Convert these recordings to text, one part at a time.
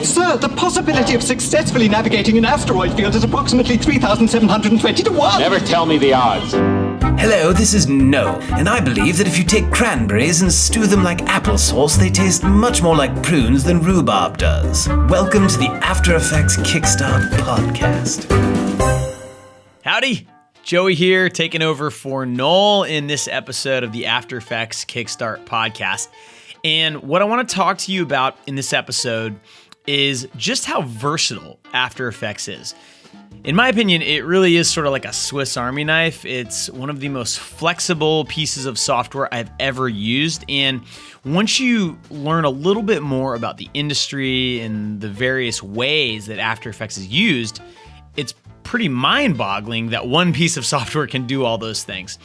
Sir, the possibility of successfully navigating an asteroid field is approximately 3,720 to 1. Never tell me the odds. Hello, this is No, and I believe that if you take cranberries and stew them like applesauce, they taste much more like prunes than rhubarb does. Welcome to the After Effects Kickstart podcast. Howdy, Joey here, taking over for Noel in this episode of the After Effects Kickstart podcast. And what I want to talk to you about in this episode is just how versatile After Effects is. In my opinion, it really is sort of like a Swiss Army knife. It's one of the most flexible pieces of software I've ever used. And once you learn a little bit more about the industry and the various ways that After Effects is used, it's pretty mind-boggling that one piece of software can do all those things.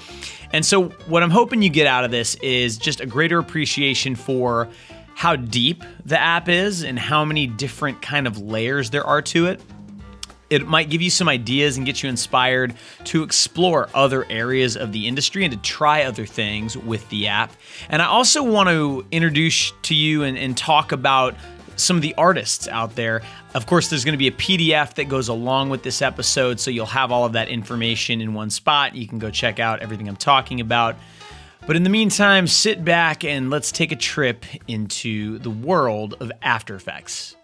And so what I'm hoping you get out of this is just a greater appreciation for how deep the app is and how many different kind of layers there are to it. It might give you some ideas and get you inspired to explore other areas of the industry and to try other things with the app. And I also want to introduce to you and talk about some of the artists out there. Of course, there's going to be a PDF that goes along with this episode, so you'll have all of that information in one spot. You can go check out everything I'm talking about. But in the meantime, sit back and let's take a trip into the world of After Effects.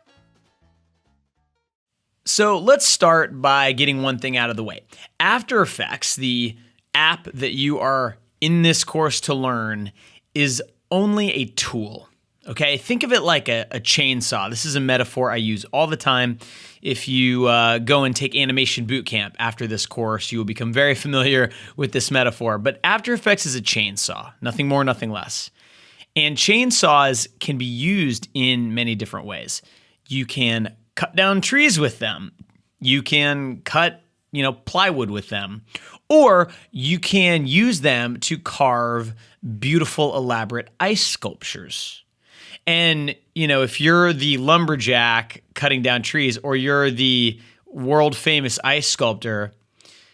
So let's start by getting one thing out of the way. After Effects, the app that you are in this course to learn, is only a tool. Okay, think of it like a chainsaw. This is a metaphor I use all the time. If you go and take Animation Boot Camp after this course, you will become very familiar with this metaphor. But After Effects is a chainsaw, nothing more, nothing less. And chainsaws can be used in many different ways. You can cut down trees with them. You can cut, plywood with them. Or you can use them to carve beautiful, elaborate ice sculptures. And, if you're the lumberjack cutting down trees or you're the world famous ice sculptor,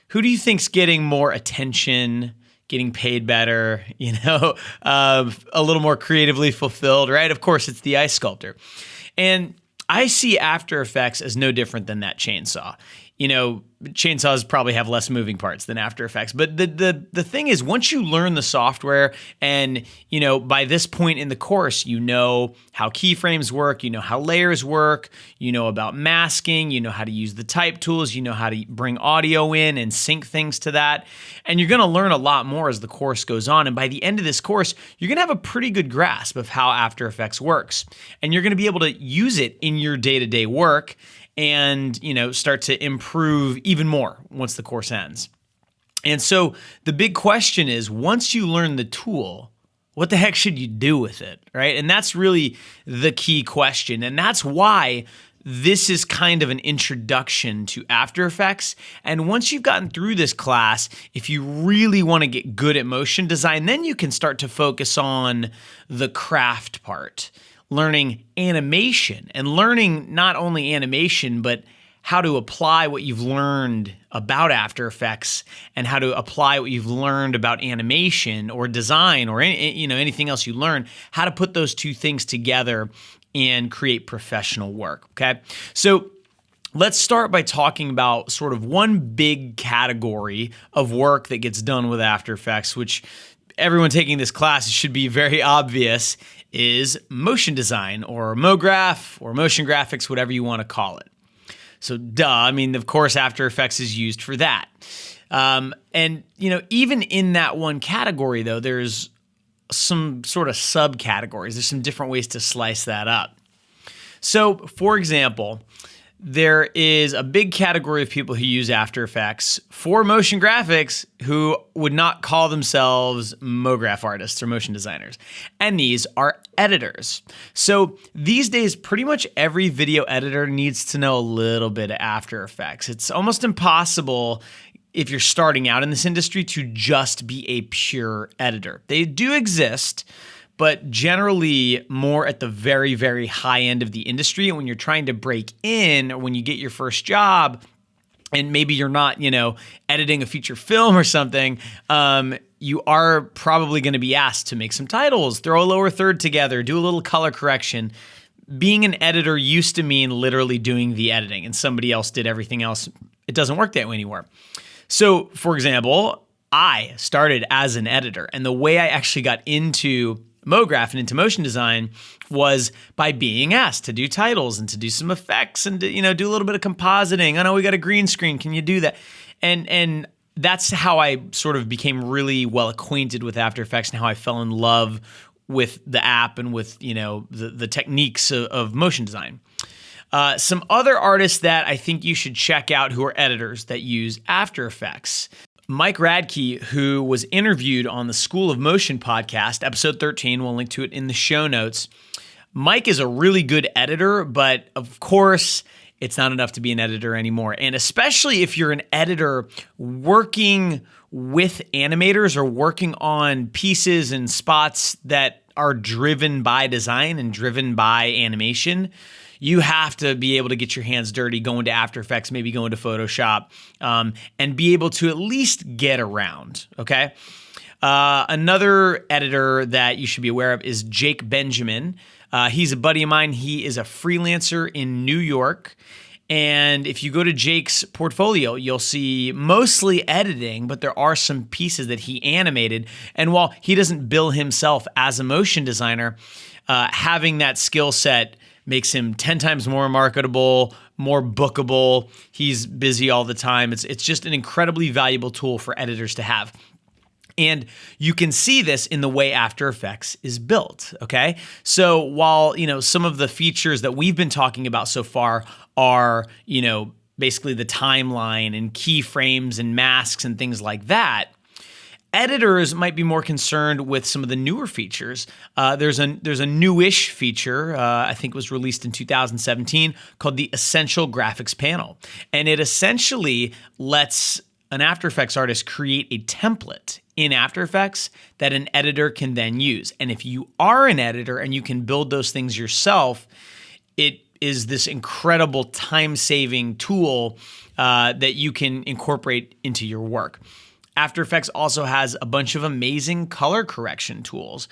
who do you think's getting more attention, getting paid better, a little more creatively fulfilled, right? Of course, it's the ice sculptor. And I see After Effects as no different than that chainsaw. Chainsaws probably have less moving parts than After Effects. But the thing is, once you learn the software and, by this point in the course, you know how keyframes work, you know how layers work, you know about masking, you know how to use the type tools, you know how to bring audio in and sync things to that. And you're going to learn a lot more as the course goes on. And by the end of this course, you're going to have a pretty good grasp of how After Effects works. And you're going to be able to use it in your day-to-day work and, start to improve even more once the course ends. And so the big question is, once you learn the tool, what the heck should you do with it, right? And that's really the key question. And that's why this is kind of an introduction to After Effects. And once you've gotten through this class, if you really want to get good at motion design, then you can start to focus on the craft part. Learning animation and learning not only animation, but how to apply what you've learned about After Effects and how to apply what you've learned about animation or design or anything else you learn, how to put those two things together and create professional work, okay? So let's start by talking about sort of one big category of work that gets done with After Effects, which everyone taking this class should be very obvious, is motion design or MoGraph or motion graphics, whatever you want to call it. So of course, After Effects is used for that. And even in that one category, though, there's some sort of subcategories. There's some different ways to slice that up. So, for example, there is a big category of people who use After Effects for motion graphics who would not call themselves MoGraph artists or motion designers. And these are editors. So these days, pretty much every video editor needs to know a little bit of After Effects. It's almost impossible if you're starting out in this industry to just be a pure editor. They do exist, but generally more at the very, very high end of the industry. And when you're trying to break in or when you get your first job and maybe you're not, editing a feature film or something, you are probably going to be asked to make some titles, throw a lower third together, do a little color correction, being an editor used to mean literally doing the editing and somebody else did everything else. It doesn't work that way anymore. So, for example, I started as an editor, and the way I actually got into MoGraph and into motion design was by being asked to do titles and to do some effects and to, do a little bit of compositing. I know we got a green screen. Can you do that? And that's how I sort of became really well acquainted with After Effects and how I fell in love with the app and with, the techniques of motion design. Some other artists that I think you should check out who are editors that use After Effects. Mike Radke, who was interviewed on the School of Motion podcast, episode 13, we'll link to it in the show notes. Mike is a really good editor, but of course, it's not enough to be an editor anymore. And especially if you're an editor working with animators or working on pieces and spots that are driven by design and driven by animation, you have to be able to get your hands dirty, go into After Effects, maybe go into Photoshop, and be able to at least get around, okay? Another editor that you should be aware of is Jake Benjamin. He's a buddy of mine. He is a freelancer in New York. And if you go to Jake's portfolio, you'll see mostly editing, but there are some pieces that he animated. And while he doesn't bill himself as a motion designer, having that skill set makes him 10 times more marketable, more bookable. He's busy all the time. It's just an incredibly valuable tool for editors to have. And you can see this in the way After Effects is built, okay? So while, some of the features that we've been talking about so far are, basically the timeline and keyframes and masks and things like that, editors might be more concerned with some of the newer features. There's a newish feature, I think it was released in 2017, called the Essential Graphics Panel. And it essentially lets an After Effects artist create a template in After Effects that an editor can then use. And if you are an editor and you can build those things yourself, it is this incredible time-saving tool that you can incorporate into your work. After Effects also has a bunch of amazing color correction tools.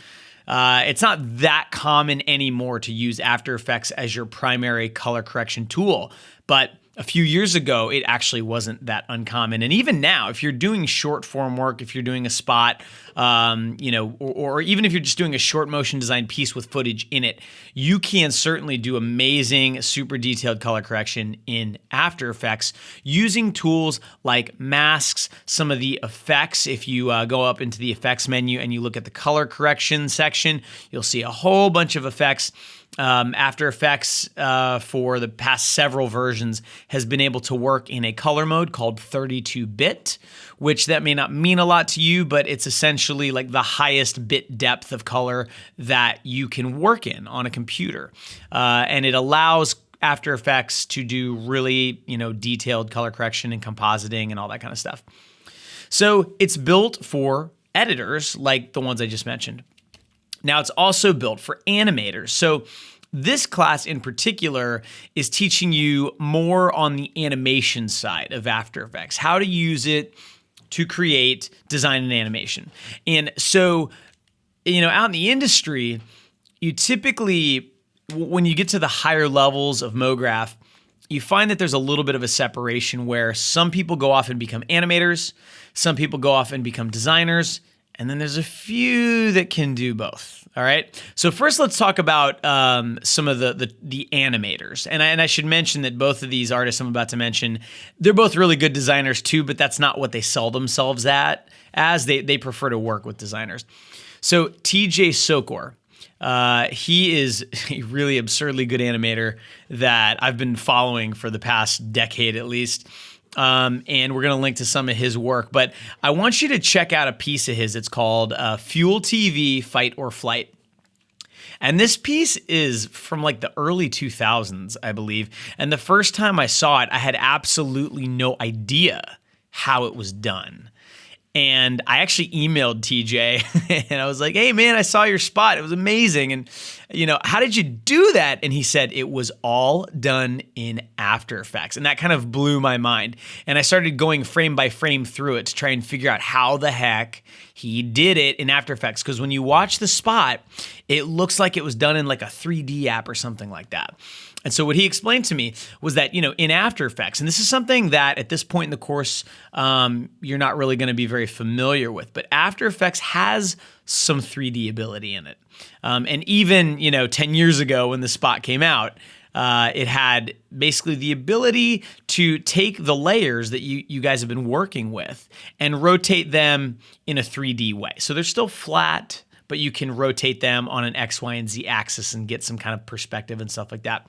It's not that common anymore to use After Effects as your primary color correction tool, but a few years ago, it actually wasn't that uncommon. And even now, if you're doing short form work, if you're doing a spot, or even if you're just doing a short motion design piece with footage in it, you can certainly do amazing, super detailed color correction in After Effects using tools like masks, some of the effects. If you go up into the effects menu and you look at the color correction section, you'll see a whole bunch of effects. After Effects for the past several versions has been able to work in a color mode called 32-bit, which that may not mean a lot to you, but it's essentially like the highest bit depth of color that you can work in on a computer. And it allows After Effects to do really, detailed color correction and compositing and all that kind of stuff. So it's built for editors like the ones I just mentioned. Now, it's also built for animators. So this class in particular is teaching you more on the animation side of After Effects, how to use it to create design and animation. And so, out in the industry, you typically, when you get to the higher levels of MoGraph, you find that there's a little bit of a separation where some people go off and become animators, some people go off and become designers, and then there's a few that can do both. All right. So first, let's talk about some of the animators. And I should mention that both of these artists I'm about to mention, they're both really good designers too, but that's not what they sell themselves as. They prefer to work with designers. So TJ Sokor, he is a really absurdly good animator that I've been following for the past decade at least. And we're going to link to some of his work, but I want you to check out a piece of his. It's called Fuel TV Fight or Flight. And this piece is from like the early 2000s, I believe. And the first time I saw it, I had absolutely no idea how it was done. And I actually emailed TJ and I was like, hey man, I saw your spot. It was amazing. And how did you do that? And he said it was all done in After Effects. And that kind of blew my mind. And I started going frame by frame through it to try and figure out how the heck he did it in After Effects. Because when you watch the spot, it looks like it was done in like a 3D app or something like that. And so what he explained to me was that, in After Effects, and this is something that at this point in the course, you're not really going to be very familiar with, but After Effects has some 3D ability in it. And even, 10 years ago when the spot came out, it had basically the ability to take the layers that you guys have been working with and rotate them in a 3D way. So they're still flat, but you can rotate them on an X, Y, and Z axis and get some kind of perspective and stuff like that.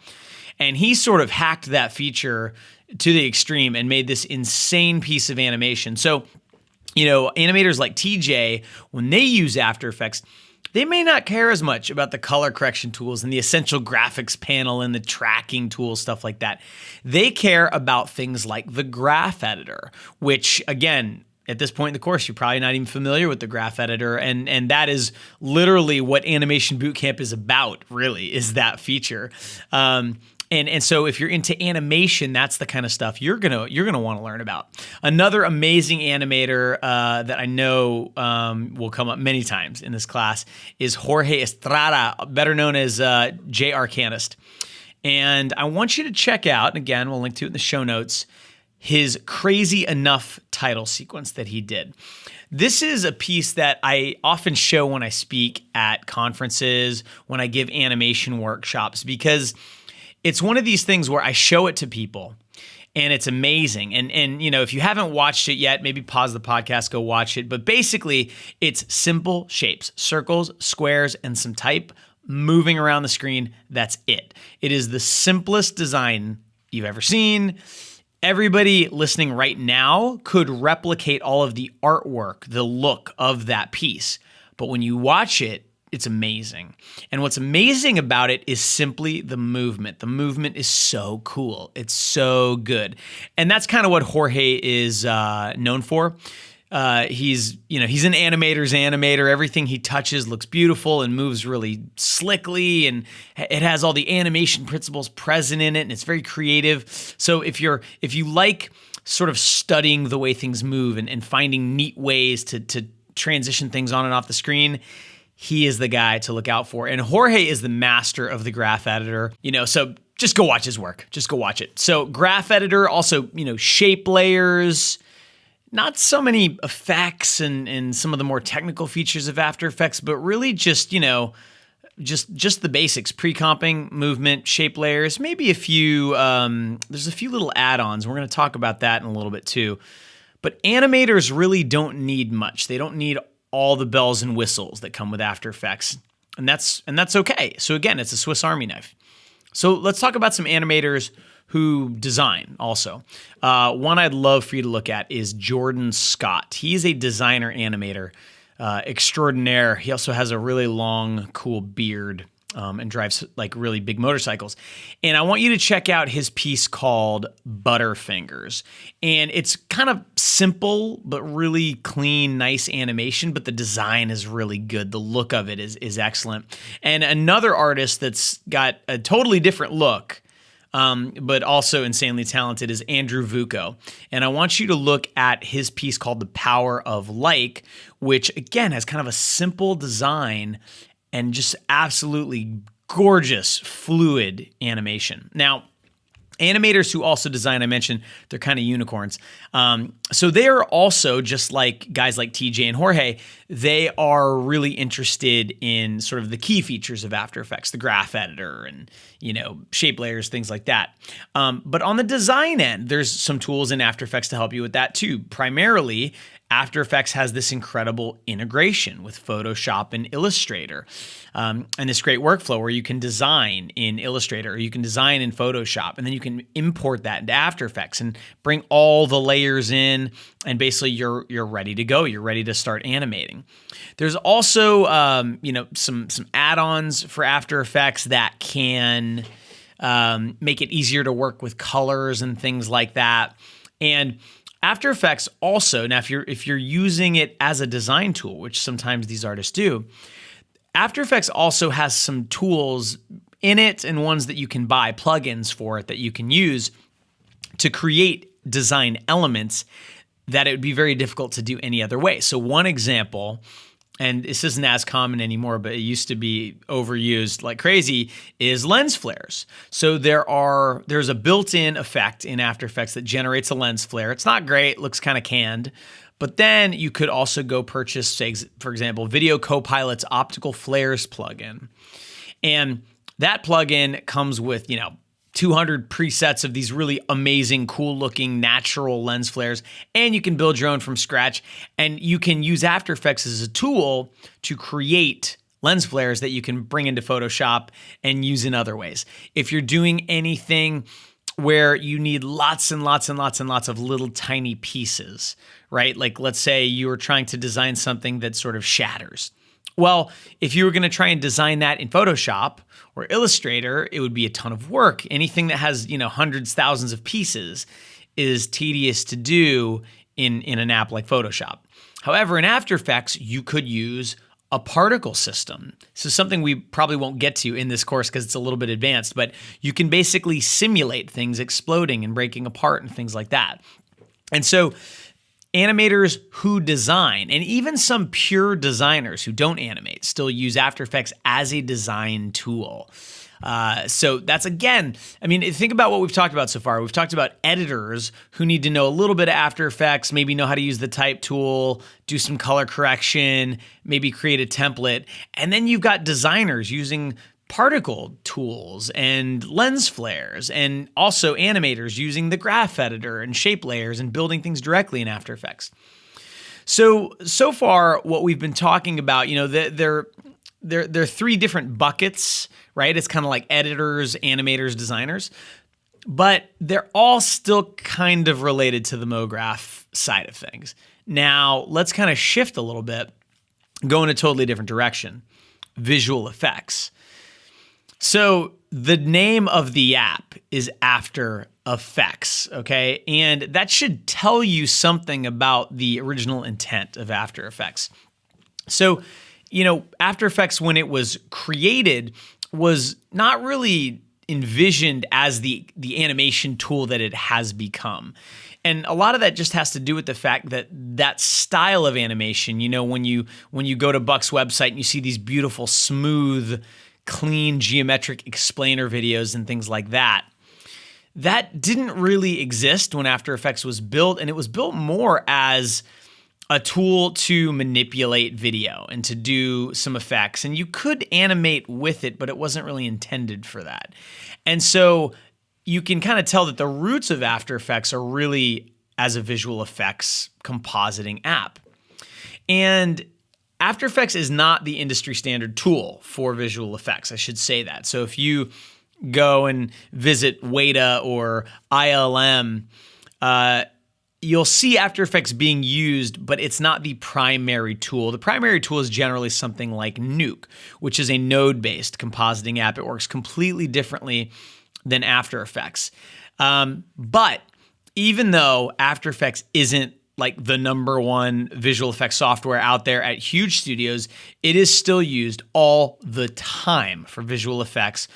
And he sort of hacked that feature to the extreme and made this insane piece of animation. So, animators like TJ, when they use After Effects, they may not care as much about the color correction tools and the essential graphics panel and the tracking tools, stuff like that. They care about things like the graph editor, which again, at this point in the course, you're probably not even familiar with the graph editor. And that is literally what Animation Bootcamp is about, really, is that feature. And so if you're into animation, that's the kind of stuff you're gonna want to learn about. Another amazing animator that I know will come up many times in this class is Jorge Estrada, better known as J Arcanist. And I want you to check out, and again, we'll link to it in the show notes, his Crazy Enough title sequence that he did. This is a piece that I often show when I speak at conferences, when I give animation workshops, because it's one of these things where I show it to people and it's amazing. And if you haven't watched it yet, maybe pause the podcast, go watch it. But basically, it's simple shapes, circles, squares, and some type moving around the screen. That's it. It is the simplest design you've ever seen. Everybody listening right now could replicate all of the artwork, the look of that piece. But when you watch it, it's amazing. And what's amazing about it is simply the movement. The movement is so cool. It's so good. And that's kind of what Jorge is known for. He's an animator's animator. Everything he touches looks beautiful and moves really slickly, and it has all the animation principles present in it, and it's very creative. So if you like sort of studying the way things move and finding neat ways to transition things on and off the screen, he is the guy to look out for. And Jorge is the master of the graph editor, so just go watch his work. Just go watch it. So graph editor, also, shape layers, not so many effects and some of the more technical features of After Effects, but really just, just the basics, pre-comping, movement, shape layers, maybe a few, there's a few little add-ons. We're going to talk about that in a little bit too. But animators really don't need much. They don't need all the bells and whistles that come with After Effects. And that's okay. So again, it's a Swiss Army knife. So let's talk about some animators who design also. One I'd love for you to look at is Jordan Scott. He's a designer animator extraordinaire. He also has a really long, cool beard and drives like really big motorcycles. And I want you to check out his piece called Butterfingers. And it's kind of simple, but really clean, nice animation, but the design is really good. The look of it is excellent. And another artist that's got a totally different look, but also insanely talented, is Andrew Vuko. And I want you to look at his piece called The Power of Like, which again has kind of a simple design and just absolutely gorgeous, fluid animation. Now, animators who also design, I mentioned, they're kind of unicorns. So they are also, just like guys like TJ and Jorge, they are really interested in sort of the key features of After Effects, the graph editor and, shape layers, things like that. But on the design end, there's some tools in After Effects to help you with that too. Primarily, After Effects has this incredible integration with Photoshop and Illustrator, and this great workflow where you can design in Illustrator or you can design in Photoshop, and then you can import that into After Effects and bring all the layers in, and basically you're ready to go. You're ready to start animating. There's also some add-ons for After Effects that can make it easier to work with colors and things like that. And After Effects also, now if you're using it as a design tool, which sometimes these artists do, After Effects also has some tools in it and ones that you can buy, plugins for it that you can use to create design elements that it would be very difficult to do any other way. So one example, and this isn't as common anymore, but it used to be overused like crazy, is lens flares. So there's a built-in effect in After Effects that generates a lens flare. It's not great, looks kind of canned, but then you could also go purchase, say, for example, Video Copilot's Optical Flares plugin. And that plugin comes with, 200 presets of these really amazing, cool looking natural lens flares, and you can build your own from scratch. And you can use After Effects as a tool to create lens flares that you can bring into Photoshop and use in other ways. If you're doing anything where you need lots and lots and lots and lots of little tiny pieces, right? Like let's say you were trying to design something that sort of shatters. Well, if you were going to try and design that in Photoshop or Illustrator, it would be a ton of work. Anything that has, hundreds, thousands of pieces is tedious to do in an app like Photoshop. However, in After Effects, you could use a particle system. So something we probably won't get to in this course because it's a little bit advanced, but you can basically simulate things exploding and breaking apart and things like that. And so animators who design, and even some pure designers who don't animate, still use After Effects as a design tool. So that's, again, think about what we've talked about so far. We've talked about editors who need to know a little bit of After Effects, maybe know how to use the type tool, do some color correction, maybe create a template. And then you've got designers using particle tools and lens flares, and also animators using the graph editor and shape layers and building things directly in After Effects. So far what we've been talking about, there are three different buckets, right? It's kind of like editors, animators, designers, but they're all still kind of related to the MoGraph side of things. Now let's kind of shift a little bit, go in a totally different direction. Visual effects. So the name of the app is After Effects, okay? And that should tell you something about the original intent of After Effects. So, After Effects, when it was created, was not really envisioned as the animation tool that it has become. And a lot of that just has to do with the fact that style of animation, when you go to Buck's website and you see these beautiful, smooth, clean geometric explainer videos and things like that. That didn't really exist when After Effects was built, and it was built more as a tool to manipulate video and to do some effects. And you could animate with it, but it wasn't really intended for that. And so you can kind of tell that the roots of After Effects are really as a visual effects compositing app. And After Effects is not the industry standard tool for visual effects. I should say that. So if you go and visit Weta or ILM, you'll see After Effects being used, but it's not the primary tool. The primary tool is generally something like Nuke, which is a node-based compositing app. It works completely differently than After Effects. But even though After Effects isn't like the number one visual effects software out there at huge studios, it is still used all the time for visual effects.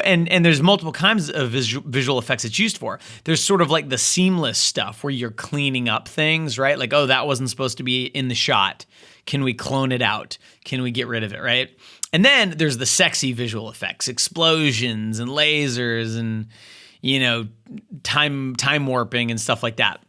And there's multiple kinds of visual effects it's used for. There's sort of like the seamless stuff where you're cleaning up things, right? Like, oh, that wasn't supposed to be in the shot. Can we clone it out? Can we get rid of it, right? And then there's the sexy visual effects, explosions and lasers and, time warping and stuff like that.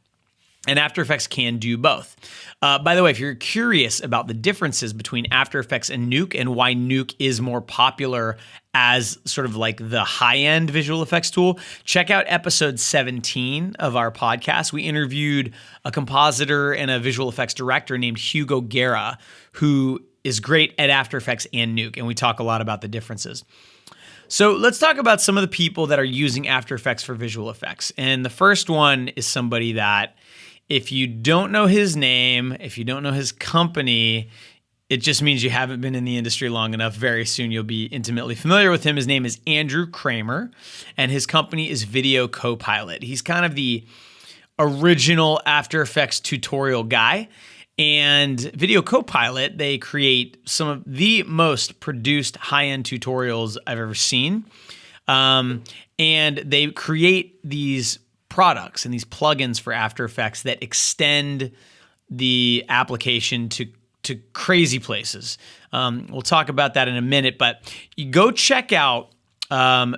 And After Effects can do both. By the way, if you're curious about the differences between After Effects and Nuke and why Nuke is more popular as sort of like the high-end visual effects tool, check out episode 17 of our podcast. We interviewed a compositor and a visual effects director named Hugo Guerra, who is great at After Effects and Nuke, and we talk a lot about the differences. So let's talk about some of the people that are using After Effects for visual effects. And the first one is somebody that, if you don't know his name, if you don't know his company, it just means you haven't been in the industry long enough. Very soon you'll be intimately familiar with him. His name is Andrew Kramer, and his company is Video Copilot. He's kind of the original After Effects tutorial guy. And Video Copilot, they create some of the most produced high-end tutorials I've ever seen. And they create these products and these plugins for After Effects that extend the application to crazy places. We'll talk about that in a minute, but you go check out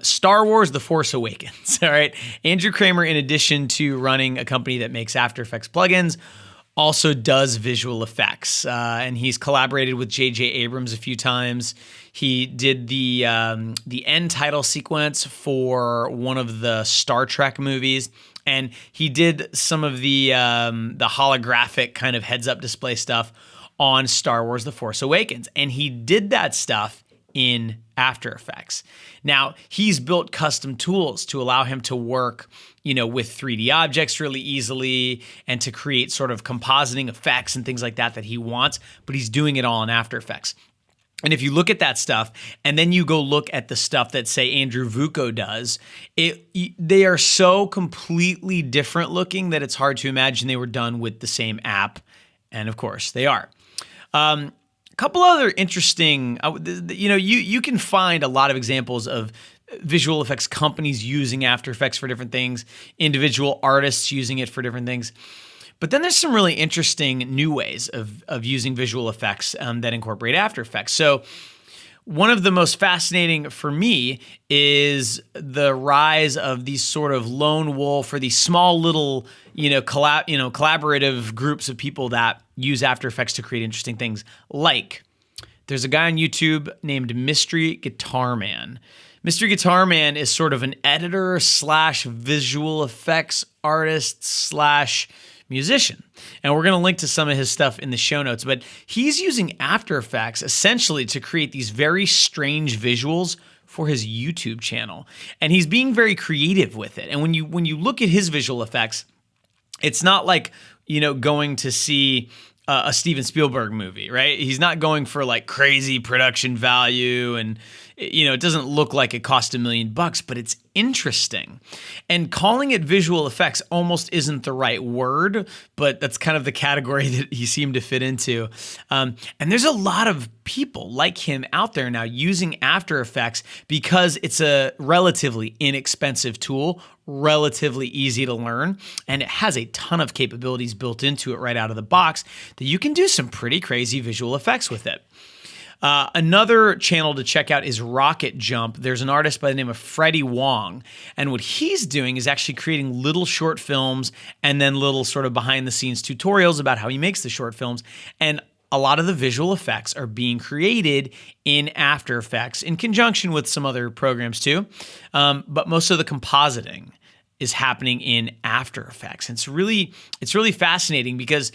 Star Wars The Force Awakens. All right. Andrew Kramer, in addition to running a company that makes After Effects plugins, also does visual effects. And he's collaborated with J.J. Abrams a few times. He did the end title sequence for one of the Star Trek movies. And he did some of the holographic kind of heads-up display stuff on Star Wars The Force Awakens. And he did that stuff in After Effects. Now, he's built custom tools to allow him to work, with 3D objects really easily and to create sort of compositing effects and things like that he wants, but he's doing it all in After Effects. And if you look at that stuff and then you go look at the stuff that, say, Andrew Vuko does, they are so completely different looking that it's hard to imagine they were done with the same app. And of course, they are. A couple other interesting, you can find a lot of examples of visual effects companies using After Effects for different things, individual artists using it for different things. But then there's some really interesting new ways of using visual effects that incorporate After Effects. So one of the most fascinating for me is the rise of these sort of lone wolf or these small little, collaborative groups of people that use After Effects to create interesting things. Like there's a guy on YouTube named Mystery Guitar Man. Mystery Guitar Man is sort of an editor / visual effects artist / musician. And we're going to link to some of his stuff in the show notes, but he's using After Effects essentially to create these very strange visuals for his YouTube channel. And he's being very creative with it. And when you look at his visual effects, it's not like, going to see a Steven Spielberg movie, right? He's not going for like crazy production value and it doesn't look like it cost $1 million, but it's interesting. And calling it visual effects almost isn't the right word, but that's kind of the category that he seemed to fit into. And there's a lot of people like him out there now using After Effects because it's a relatively inexpensive tool, relatively easy to learn, and it has a ton of capabilities built into it right out of the box that you can do some pretty crazy visual effects with it. Another channel to check out is Rocket Jump. There's an artist by the name of Freddie Wong, and what he's doing is actually creating little short films and then little sort of behind-the-scenes tutorials about how he makes the short films, and a lot of the visual effects are being created in After Effects in conjunction with some other programs too, but most of the compositing is happening in After Effects. And it's really fascinating because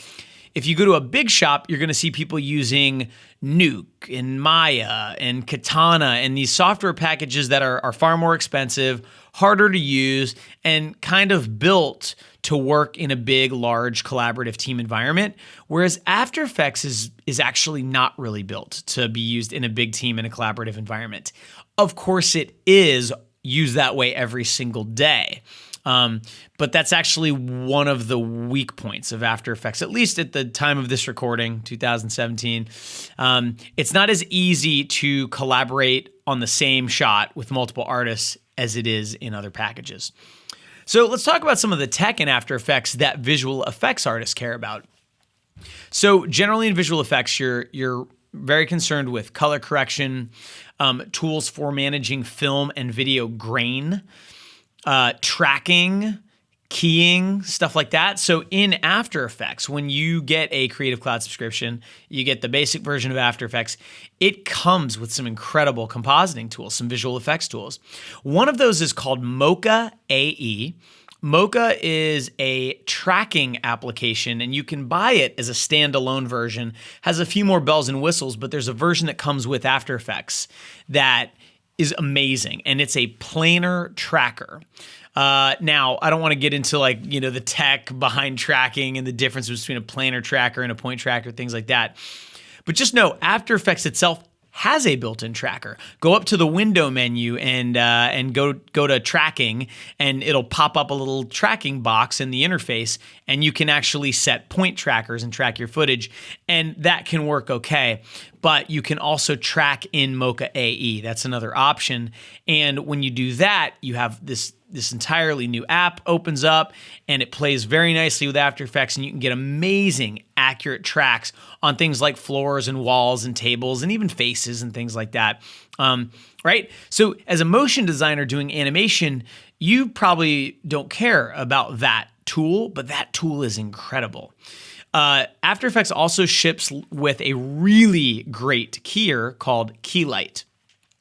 if you go to a big shop, you're going to see people using Nuke and Maya and Katana and these software packages that are far more expensive, harder to use, and kind of built to work in a big, large, collaborative team environment. Whereas After Effects is actually not really built to be used in a big team in a collaborative environment. Of course, it is used that way every single day. But that's actually one of the weak points of After Effects, at least at the time of this recording, 2017. It's not as easy to collaborate on the same shot with multiple artists as it is in other packages. So let's talk about some of the tech in After Effects that visual effects artists care about. So generally in visual effects, you're very concerned with color correction, tools for managing film and video grain, tracking, keying, stuff like that. So in After Effects, when you get a Creative Cloud subscription, you get the basic version of After Effects. It comes with some incredible compositing tools, some visual effects tools. One of those is called Mocha AE. Mocha is a tracking application, and you can buy it as a standalone version. Has a few more bells and whistles, but there's a version that comes with After Effects that is amazing, and it's a planar tracker. Now, I don't want to get into the tech behind tracking and the difference between a planar tracker and a point tracker, things like that. But just know After Effects itself has a built-in tracker. Go up to the window menu and go to tracking, and it'll pop up a little tracking box in the interface, and you can actually set point trackers and track your footage, and that can work okay. But you can also track in Mocha AE. That's another option. And when you do that, you have this entirely new app opens up, and it plays very nicely with After Effects, and you can get amazing accurate tracks on things like floors and walls and tables and even faces and things like that. Right? So as a motion designer doing animation, you probably don't care about that tool, but that tool is incredible. After Effects also ships with a really great keyer called Keylight.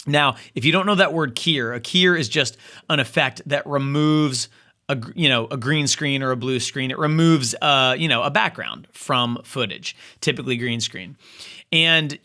Now, if you don't know that word keyer, a keyer is just an effect that removes a green screen or a blue screen. It removes a background from footage, typically green screen. And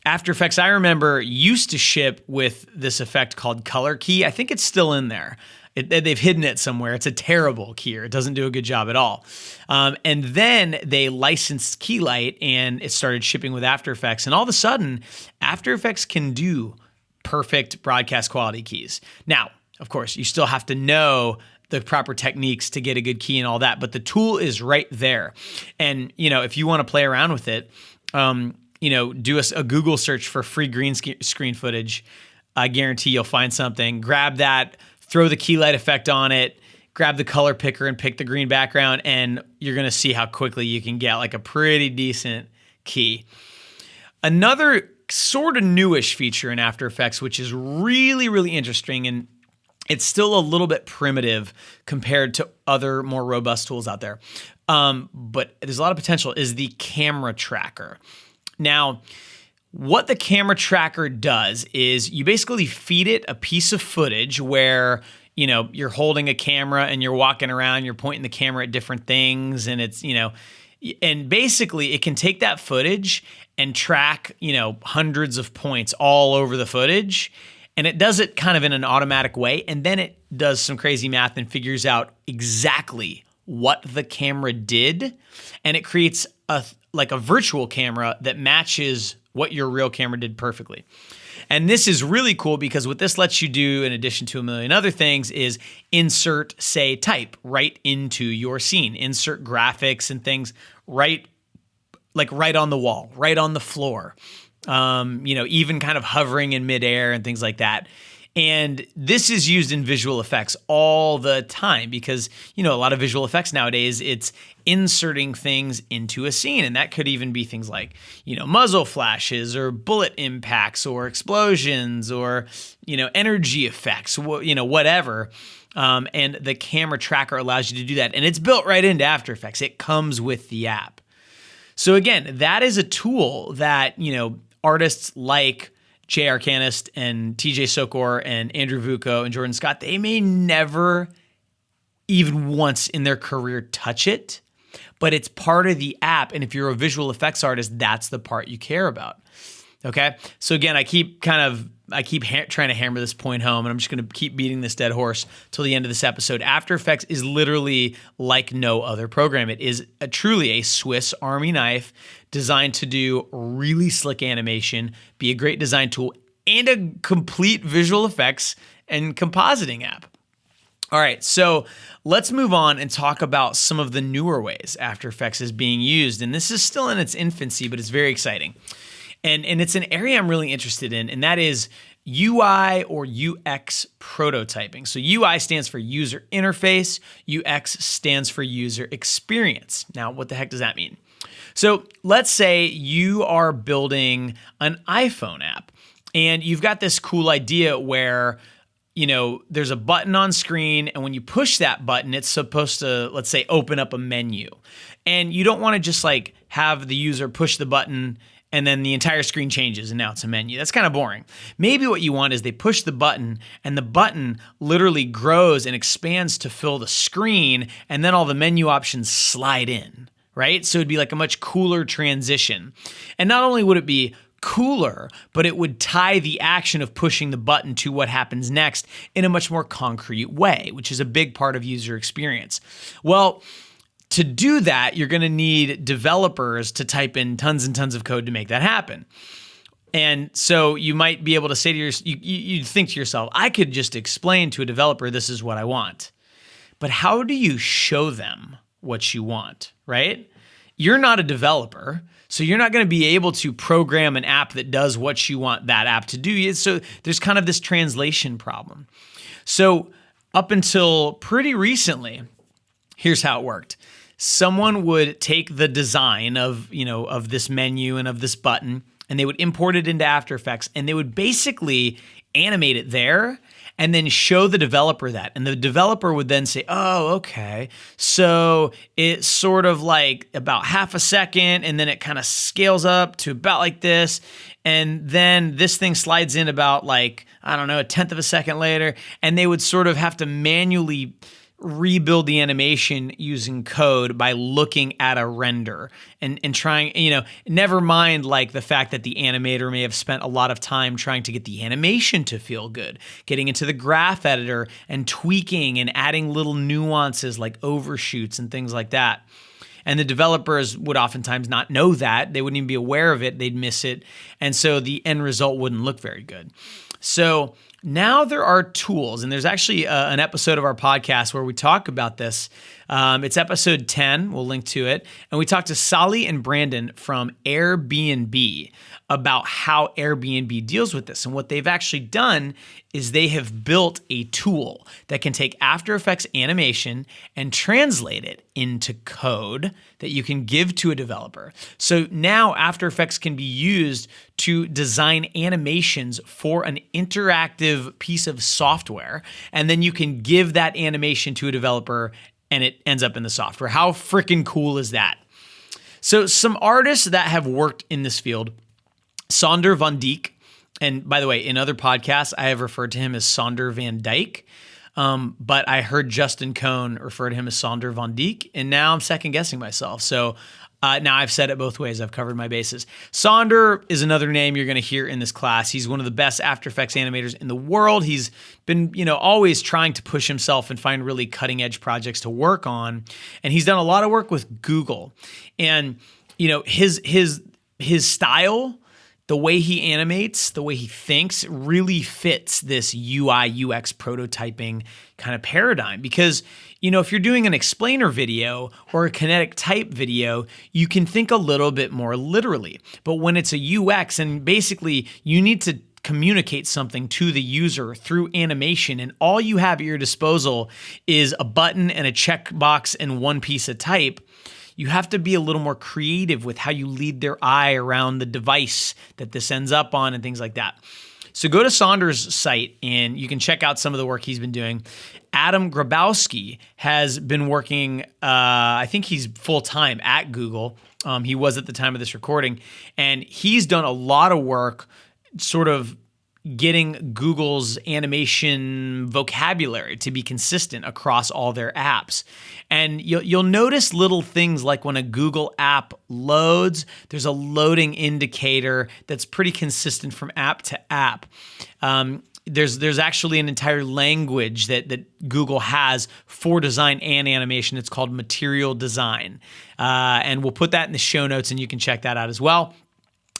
After Effects, I remember, used to ship with this effect called Color Key. I think it's still in there. They've hidden it somewhere. It's a terrible keyer. It doesn't do a good job at all. And then they licensed Keylight, and it started shipping with After Effects. And all of a sudden, After Effects can do perfect broadcast quality keys. Now, of course, you still have to know the proper techniques to get a good key and all that, but the tool is right there. And, if you want to play around with it, do a Google search for free green screen footage. I guarantee you'll find something. Grab that, throw the Keylight effect on it, grab the color picker and pick the green background, and you're going to see how quickly you can get like a pretty decent key. Another sort of newish feature in After Effects, which is really, really interesting, and it's still a little bit primitive compared to other more robust tools out there, but there's a lot of potential, is the camera tracker. Now, what the camera tracker does is you basically feed it a piece of footage where you're holding a camera and you're walking around, you're pointing the camera at different things, and it's and basically it can take that footage and track hundreds of points all over the footage, and it does it kind of in an automatic way, and then it does some crazy math and figures out exactly what the camera did, and it creates a virtual camera that matches what your real camera did perfectly. And this is really cool because what this lets you do, in addition to a million other things, is insert, say, type right into your scene. Insert graphics and things right on the wall, right on the floor. Even kind of hovering in midair and things like that. And this is used in visual effects all the time because, a lot of visual effects nowadays, it's inserting things into a scene. And that could even be things like, muzzle flashes or bullet impacts or explosions or, energy effects, whatever. And the camera tracker allows you to do that. And it's built right into After Effects. It comes with the app. So again, that is a tool that, artists like Jay Arcanist and TJ Sokor and Andrew Vuko and Jordan Scott, they may never even once in their career touch it, but it's part of the app. And if you're a visual effects artist, that's the part you care about. Okay. So again, I keep trying to hammer this point home, and I'm just going to keep beating this dead horse till the end of this episode. After Effects is literally like no other program. It is truly a Swiss Army knife designed to do really slick animation, be a great design tool, and a complete visual effects and compositing app. All right, so let's move on and talk about some of the newer ways After Effects is being used. And this is still in its infancy, but it's very exciting. And it's an area I'm really interested in, and that is UI or UX prototyping. So UI stands for user interface, UX stands for user experience. Now, what the heck does that mean? So let's say you are building an iPhone app, and you've got this cool idea where there's a button on screen, and when you push that button, it's supposed to, let's say, open up a menu. And you don't want to just have the user push the button and then the entire screen changes and now it's a menu. That's kind of boring. Maybe what you want is they push the button and the button literally grows and expands to fill the screen, and then all the menu options slide in, right? So it'd be like a much cooler transition. And not only would it be cooler, but it would tie the action of pushing the button to what happens next in a much more concrete way, which is a big part of user experience. Well, to do that, you're going to need developers to type in tons and tons of code to make that happen. And so you might be able to say to you think to yourself, I could just explain to a developer, this is what I want. But how do you show them what you want, right? You're not a developer, so you're not going to be able to program an app that does what you want that app to do. So there's kind of this translation problem. So up until pretty recently, here's how it worked. Someone would take the design of this menu and of this button, and they would import it into After Effects, and they would basically animate it there and then show the developer that. And the developer would then say, oh, okay, so it's sort of like about half a second, and then it kind of scales up to about like this. And then this thing slides in about like, I don't know, a tenth of a second later. And they would sort of have to manually rebuild the animation using code by looking at a render and trying, never mind like the fact that the animator may have spent a lot of time trying to get the animation to feel good, getting into the graph editor and tweaking and adding little nuances like overshoots and things like that. And the developers would oftentimes not know that. They wouldn't even be aware of it. They'd miss it. And so the end result wouldn't look very good. So now there are tools, and there's actually an episode of our podcast where we talk about this. It's episode 10. We'll link to it. And we talked to Sally and Brandon from Airbnb about how Airbnb deals with this. And what they've actually done is they have built a tool that can take After Effects animation and translate it into code that you can give to a developer. So now After Effects can be used to design animations for an interactive piece of software. And then you can give that animation to a developer and it ends up in the software. How freaking cool is that? So some artists that have worked in this field, Sander van Dijk, and by the way, in other podcasts, I have referred to him as Sander van Dyke, but I heard Justin Cohn refer to him as Sander van Dijk, and now I'm second guessing myself. So now I've said it both ways. I've covered my bases. Sander is another name you're going to hear in this class. He's one of the best After Effects animators in the world. He's been, always trying to push himself and find really cutting edge projects to work on. And he's done a lot of work with Google. And, his style, the way he animates, the way he thinks really fits this UI UX prototyping kind of paradigm. Because, if you're doing an explainer video or a kinetic type video, you can think a little bit more literally. But when it's a UX and basically you need to communicate something to the user through animation, and all you have at your disposal is a button and a checkbox and one piece of type, you have to be a little more creative with how you lead their eye around the device that this ends up on and things like that. So go to Sander's site and you can check out some of the work he's been doing. Adam Grabowski has been working, I think he's full-time at Google. He was at the time of this recording. And he's done a lot of work sort of getting Google's animation vocabulary to be consistent across all their apps. And you'll notice little things like when a Google app loads, there's a loading indicator that's pretty consistent from app to app. There's actually an entire language that Google has for design and animation. It's called Material Design. And we'll put that in the show notes and you can check that out as well.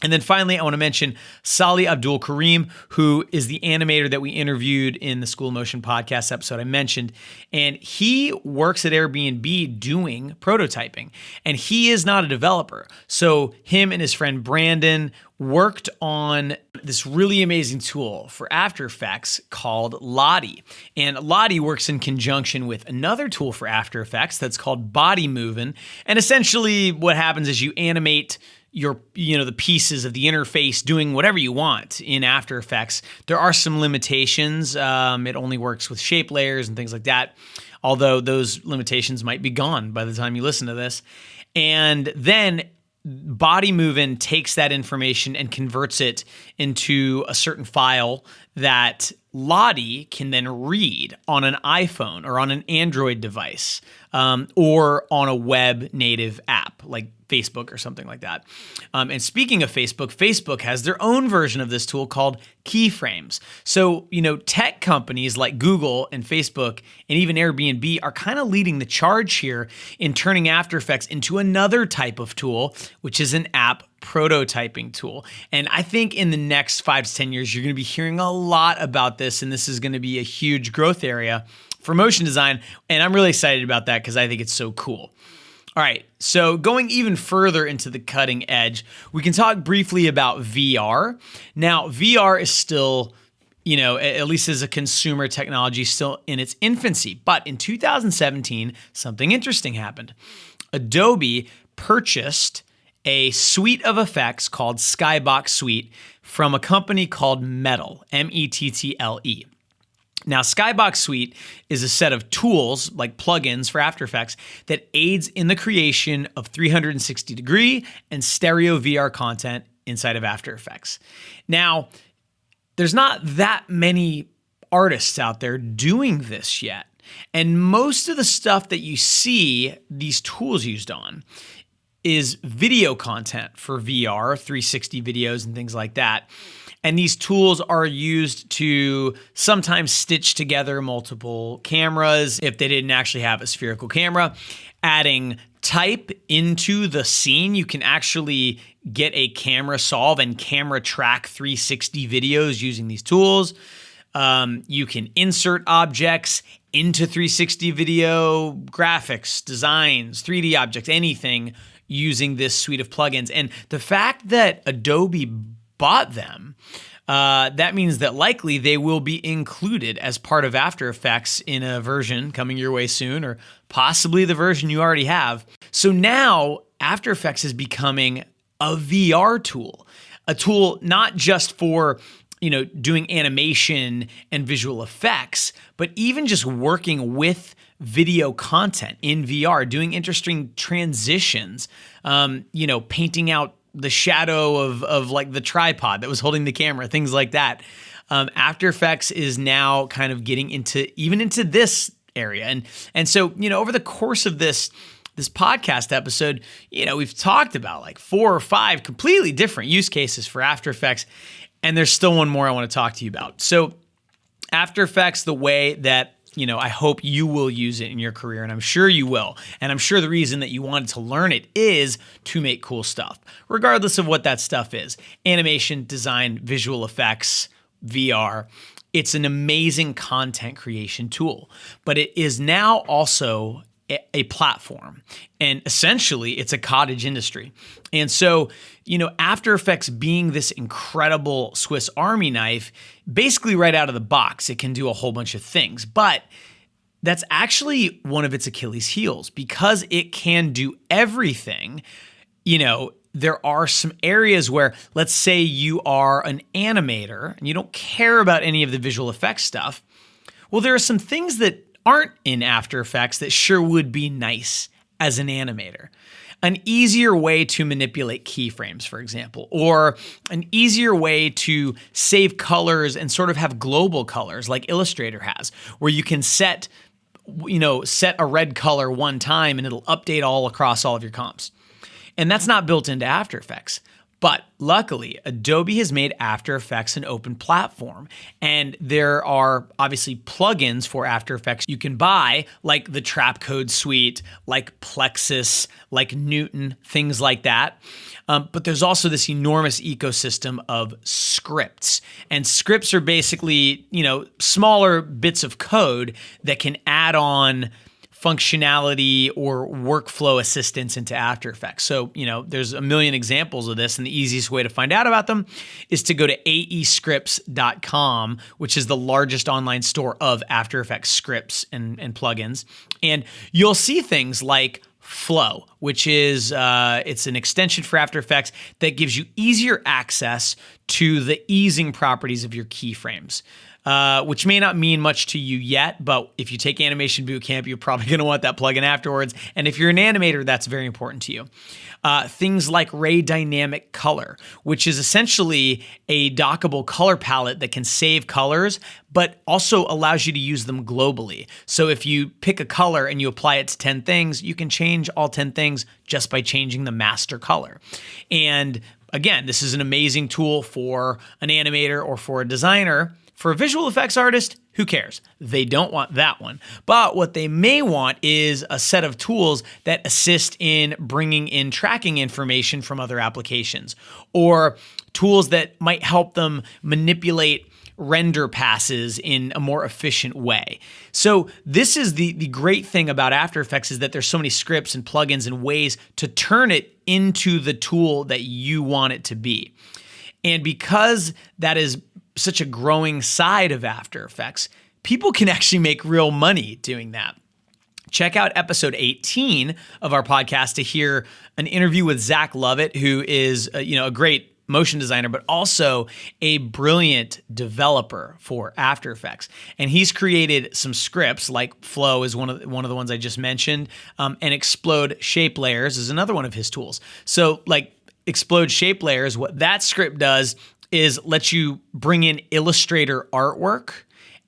And then finally, I want to mention Salih Abdul Karim, who is the animator that we interviewed in the School of Motion podcast episode I mentioned. And he works at Airbnb doing prototyping. And he is not a developer. So him and his friend Brandon worked on this really amazing tool for After Effects called Lottie. And Lottie works in conjunction with another tool for After Effects that's called Body Movin'. And essentially what happens is you animate the pieces of the interface doing whatever you want in After Effects. There are some limitations. It only works with shape layers and things like that, although those limitations might be gone by the time you listen to this. And then Body Movin' takes that information and converts it into a certain file that Lottie can then read on an iPhone or on an Android device, or on a web native app like Facebook or something like that. And speaking of Facebook, Facebook has their own version of this tool called Keyframes. So, tech companies like Google and Facebook and even Airbnb are kind of leading the charge here in turning After Effects into another type of tool, which is an app prototyping tool. And I think in the next 5 to 10 years, you're going to be hearing a lot about this, and this is going to be a huge growth area for motion design. And I'm really excited about that because I think it's so cool. All right, so going even further into the cutting edge, we can talk briefly about VR. Now, VR is still, at least as a consumer technology, still in its infancy. But in 2017, something interesting happened. Adobe purchased a suite of effects called Skybox Suite from a company called Mettle, Mettle. Now, Skybox Suite is a set of tools, like plugins for After Effects, that aids in the creation of 360-degree and stereo VR content inside of After Effects. Now, there's not that many artists out there doing this yet. And most of the stuff that you see these tools used on is video content for VR, 360 videos and things like that. And these tools are used to sometimes stitch together multiple cameras if they didn't actually have a spherical camera. Adding type into the scene, you can actually get a camera solve and camera track 360 videos using these tools. You can insert objects into 360 video, graphics, designs, 3D objects, anything using this suite of plugins. And the fact that Adobe bought them, that means that likely they will be included as part of After Effects in a version coming your way soon, or possibly the version you already have. So now After Effects is becoming a VR tool, a tool not just for doing animation and visual effects, but even just working with video content in VR, doing interesting transitions, painting out the shadow of like the tripod that was holding the camera, things like that. After Effects is now kind of getting into this area. And so, over the course of this podcast episode, we've talked about like 4 or 5 completely different use cases for After Effects. And there's still one more I want to talk to you about. So After Effects, the way that, I hope you will use it in your career, and I'm sure you will. And I'm sure the reason that you wanted to learn it is to make cool stuff, regardless of what that stuff is. Animation, design, visual effects, VR. It's an amazing content creation tool, but it is now also a platform, and essentially it's a cottage industry. And so, After Effects being this incredible Swiss Army knife, basically right out of the box, it can do a whole bunch of things, but that's actually one of its Achilles heels because it can do everything. There are some areas where, let's say you are an animator and you don't care about any of the visual effects stuff. Well, there are some things that aren't in After Effects that sure would be nice as an animator. An easier way to manipulate keyframes, for example, or an easier way to save colors and sort of have global colors like Illustrator has, where you can set a red color one time and it'll update all across all of your comps. And that's not built into After Effects. But luckily, Adobe has made After Effects an open platform, and there are obviously plugins for After Effects you can buy, like the Trapcode suite, like Plexus, like Newton, things like that. But there's also this enormous ecosystem of scripts, and scripts are basically, smaller bits of code that can add on functionality or workflow assistance into After Effects. So, there's a million examples of this, and the easiest way to find out about them is to go to aescripts.com, which is the largest online store of After Effects scripts and plugins. And you'll see things like Flow, which is it's an extension for After Effects that gives you easier access to the easing properties of your keyframes. Which may not mean much to you yet, but if you take Animation Bootcamp, you're probably going to want that plugin afterwards. And if you're an animator, that's very important to you. Things like Ray Dynamic Color, which is essentially a dockable color palette that can save colors, but also allows you to use them globally. So if you pick a color and you apply it to 10 things, you can change all 10 things just by changing the master color. And again, this is an amazing tool for an animator or for a designer. For a visual effects artist, Who cares? They don't want that one. But what they may want is a set of tools that assist in bringing in tracking information from other applications, or tools that might help them manipulate render passes in a more efficient way. So this is the great thing about After Effects, is that there's so many scripts and plugins and ways to turn it into the tool that you want it to be. And because that is such a growing side of After Effects, people can actually make real money doing that. Check out episode 18 of our podcast to hear an interview with Zach Lovett, who is a great motion designer, but also a brilliant developer for After Effects. And he's created some scripts, like Flow is one of the ones I just mentioned, and Explode Shape Layers is another one of his tools. So like Explode Shape Layers, what that script does is lets you bring in Illustrator artwork.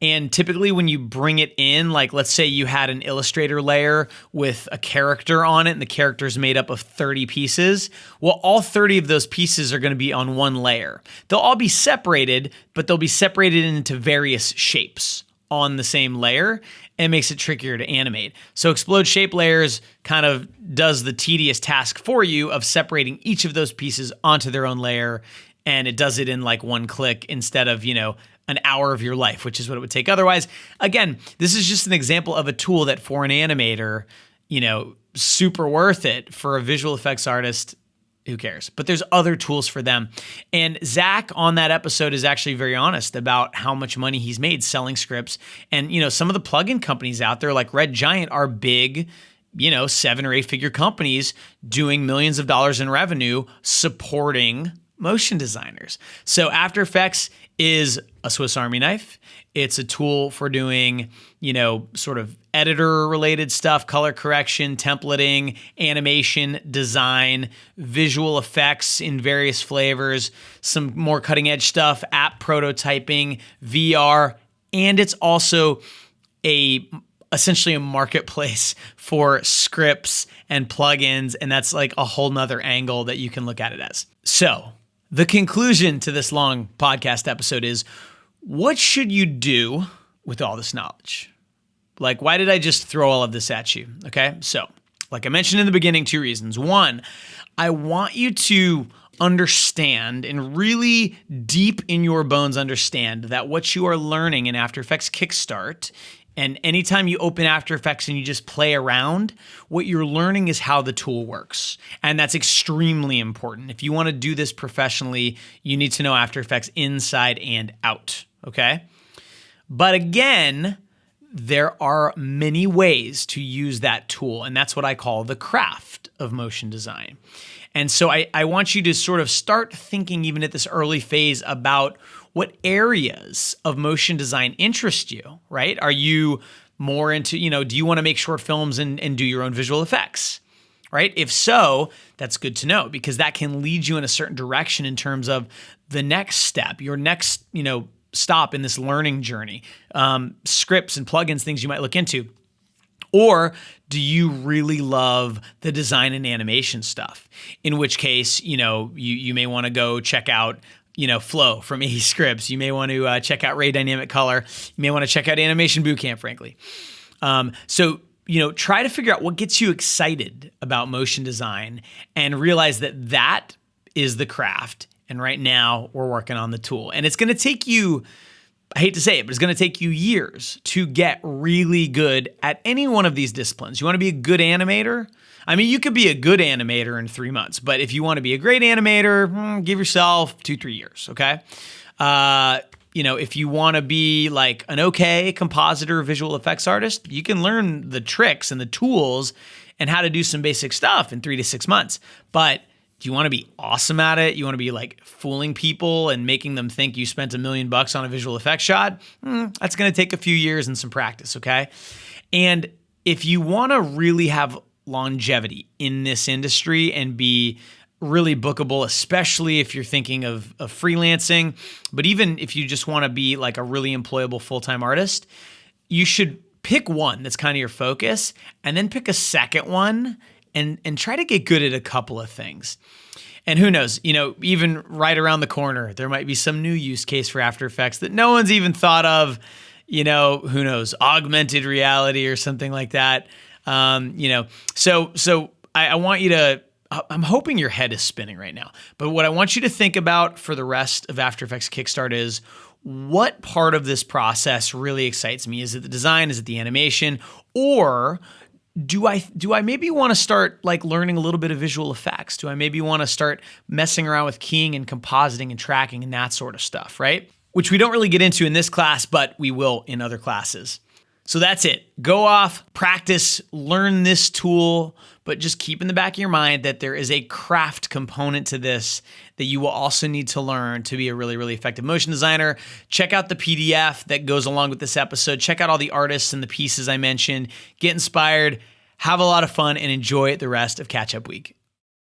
And typically when you bring it in, like let's say you had an Illustrator layer with a character on it and the character is made up of 30 pieces, well, all 30 of those pieces are going to be on one layer. They'll all be separated, but they'll be separated into various shapes on the same layer, and it makes it trickier to animate. So Explode Shape Layers kind of does the tedious task for you of separating each of those pieces onto their own layer, and it does it in like one click instead of, an hour of your life, which is what it would take otherwise. Again, this is just an example of a tool that for an animator, super worth it. For a visual effects artist, who cares? But there's other tools for them. And Zach on that episode is actually very honest about how much money he's made selling scripts. And, some of the plugin companies out there like Red Giant are big, 7 or 8 figure companies doing millions of dollars in revenue supporting motion designers. So After Effects is a Swiss Army knife. It's a tool for doing, sort of editor related stuff, color correction, templating, animation, design, visual effects in various flavors, some more cutting edge stuff, app prototyping, VR, and it's also essentially a marketplace for scripts and plugins, and that's like a whole nother angle that you can look at it as. So the conclusion to this long podcast episode is, what should you do with all this knowledge? Like, why did I just throw all of this at you? Okay, so like I mentioned in the beginning, 2 reasons. One, I want you to understand and really deep in your bones understand that what you are learning in After Effects Kickstart, and anytime you open After Effects and you just play around, what you're learning is how the tool works. And that's extremely important. If you want to do this professionally, you need to know After Effects inside and out, okay? But again, there are many ways to use that tool, and that's what I call the craft of motion design. And so I want you to sort of start thinking, even at this early phase, about what areas of motion design interest you, right? Are you more into, do you want to make short films and do your own visual effects, right? If so, that's good to know, because that can lead you in a certain direction in terms of the next step, your next, stop in this learning journey, scripts and plugins, things you might look into. Or do you really love the design and animation stuff? In which case, you may want to go check out Flow from AE Scripts. You may want to check out Ray Dynamic Color. You may want to check out Animation Bootcamp, frankly. So try to figure out what gets you excited about motion design and realize that is the craft. And right now we're working on the tool. And it's going to take you, I hate to say it, but it's going to take you years to get really good at any one of these disciplines. You want to be a good animator? I mean, you could be a good animator in 3 months, but if you want to be a great animator, give yourself 2-3 years, okay? If you want to be like an okay compositor, visual effects artist, you can learn the tricks and the tools and how to do some basic stuff in 3 to 6 months. But do you want to be awesome at it? You want to be like fooling people and making them think you spent $1 million on a visual effects shot? That's going to take a few years and some practice, okay? And if you want to really have longevity in this industry and be really bookable, especially if you're thinking of freelancing, but even if you just want to be like a really employable full-time artist, you should pick one that's kind of your focus and then pick a second one and try to get good at a couple of things. And who knows, even right around the corner, there might be some new use case for After Effects that no one's even thought of, who knows, augmented reality or something like that. So I want you to, I'm hoping your head is spinning right now, but what I want you to think about for the rest of After Effects Kickstart is, what part of this process really excites me? Is it the design? Is it the animation? Or do I maybe want to start like learning a little bit of visual effects? Do I maybe want to start messing around with keying and compositing and tracking and that sort of stuff, right? Which we don't really get into in this class, but we will in other classes. So that's it. Go off, practice, learn this tool, but just keep in the back of your mind that there is a craft component to this that you will also need to learn to be a really, really effective motion designer. Check out the PDF that goes along with this episode. Check out all the artists and the pieces I mentioned. Get inspired, have a lot of fun, and enjoy the rest of Catch Up Week.